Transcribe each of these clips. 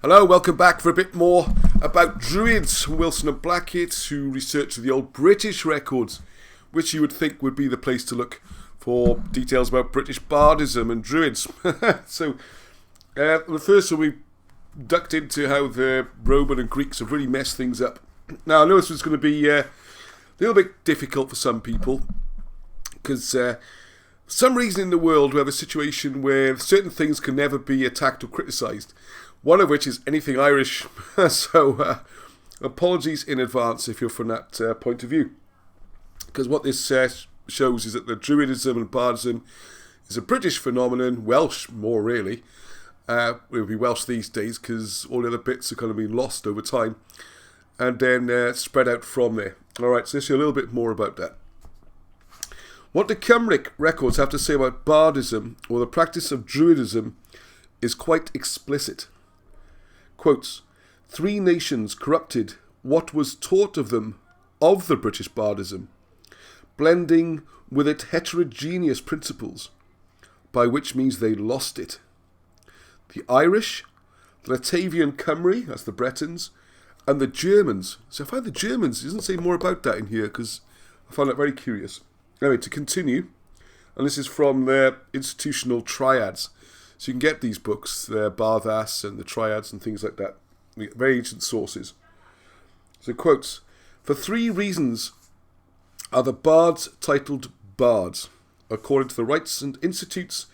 Hello, welcome back for a bit more about Druids from Wilson and Blackett, who researched the old British records, which you would think would be the place to look for details about British Bardism and Druids. The first one we ducked into how the Roman and Greeks have really messed things up. Now, I know this was going to be a little bit difficult for some people, because for some reason in the world we have a situation where certain things can never be attacked or criticised. One of which is anything Irish, so apologies in advance if you're from that point of view. Because what this shows is that the Druidism and Bardism is a British phenomenon, Welsh more really. It would be Welsh these days because all the other bits have kind of been lost over time. And then spread out from there. Alright, so let's hear a little bit more about that. What the Khumric records have to say about Bardism, or the practice of Druidism, is quite explicit. Quotes, 3 nations corrupted what was taught of them of the British Bardism, blending with it heterogeneous principles, by which means they lost it. The Irish, the Latavian Cymry, that's the Bretons, and the Germans. So I find the Germans, it doesn't say more about that in here, because I found that very curious. Anyway, to continue, and this is from their institutional triads. So you can get these books, the Bardas and the Triads and things like that. Very ancient sources. So quotes, for 3 reasons are the bards titled bards, according to the rites and institutes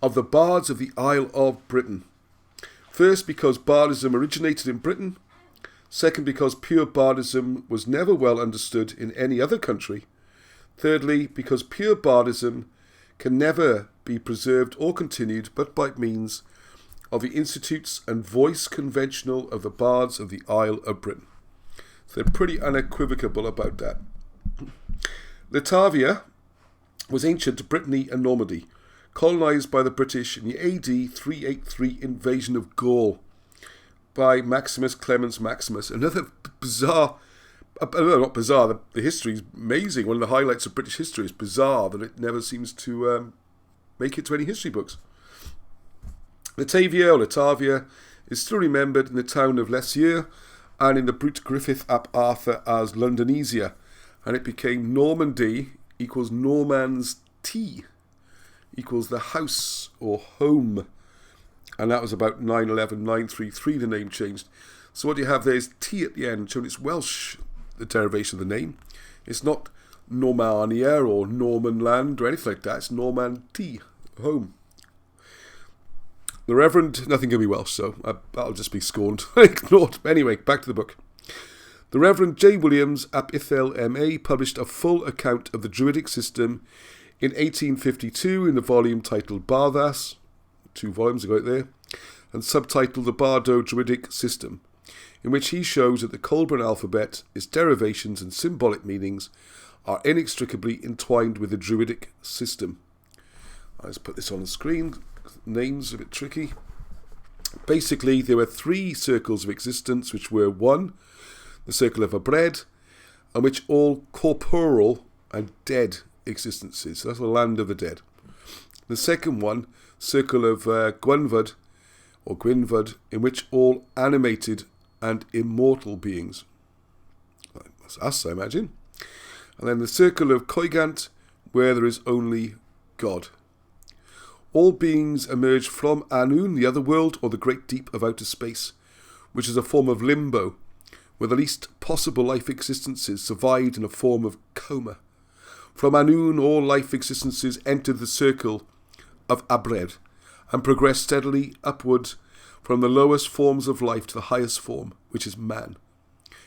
of the bards of the Isle of Britain. First, because bardism originated in Britain. Second, because pure bardism was never well understood in any other country. Thirdly, because pure bardism can never be preserved or continued but by means of the institutes and voice conventional of the bards of the Isle of Britain. So they're pretty unequivocal about that. Latavia was ancient Brittany and Normandy, colonised by the British in the AD 383 invasion of Gaul by Maximus Clemens Maximus. Another bizarre, not bizarre, the history is amazing. One of the highlights of British history is bizarre that it never seems to make it to any history books. Latavia is still remembered in the town of Lesieux and in the Brute Griffith ap Arthur as Londonesia, and it became Normandy equals Normans T equals the house or home, and that was about 933 the name changed. So what you have there is T at the end, showing it's Welsh, the derivation of the name. It's not Normania or Norman land or anything like that. It's Normandy, home. The Reverend, nothing can be Welsh, so that'll just be scorned. Ignored. Anyway, back to the book. The Reverend J. Williams ap Ithel M.A. published a full account of the Druidic system in 1852 in the volume titled Bardas, 2 volumes ago there, and subtitled The Bardo-Druidic System, in which he shows that the Colburn alphabet, its derivations and symbolic meanings are inextricably entwined with the Druidic system. I'll just put this on the screen. Names are a bit tricky. Basically, there were 3 circles of existence, which were 1, the circle of Abred, and which all corporal and dead existences. So that's the land of the dead. The second one, circle of Gwynfod, or Gwynfod, in which all animated and immortal beings. That's us, I imagine. And then the circle of Coigant, where there is only God. All beings emerge from Anun, the other world, or the great deep of outer space, which is a form of limbo, where the least possible life existences survived in a form of coma. From Anun, all life existences entered the circle of Abred, and progressed steadily upward from the lowest forms of life to the highest form, which is man.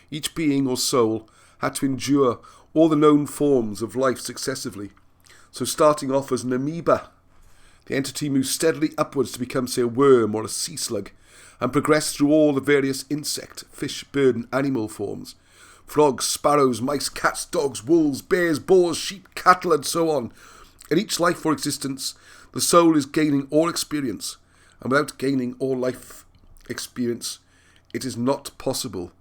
Each being or soul had to endure all the known forms of life successively. So starting off as an amoeba, the entity moves steadily upwards to become, say, a worm or a sea slug, and progress through all the various insect, fish, bird and animal forms. Frogs, sparrows, mice, cats, dogs, wolves, bears, boars, sheep, cattle and so on. In each life or existence, the soul is gaining all experience, and without gaining all life experience, it is not possible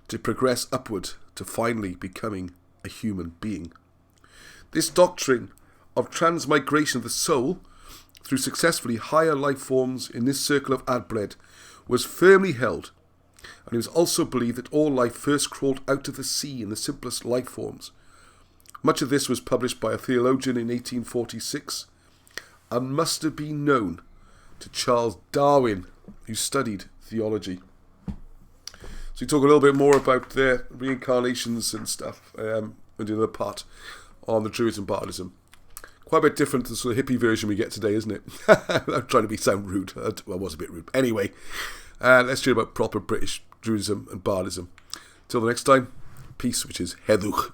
to progress upward to finally becoming a human being. This doctrine of transmigration of the soul through successfully higher life forms in this circle of Adbred was firmly held, and it was also believed that all life first crawled out of the sea in the simplest life forms. Much of this was published by a theologian in 1846 and must have been known to Charles Darwin, who studied theology. So we talk a little bit more about their reincarnations and stuff in the other part on the Druidism and Bardism. Quite a bit different to the sort of hippie version we get today, isn't it? I'm trying to sound rude. I was a bit rude. Anyway, let's hear about proper British Druidism and Bardism. Till the next time, peace, which is Heddwch.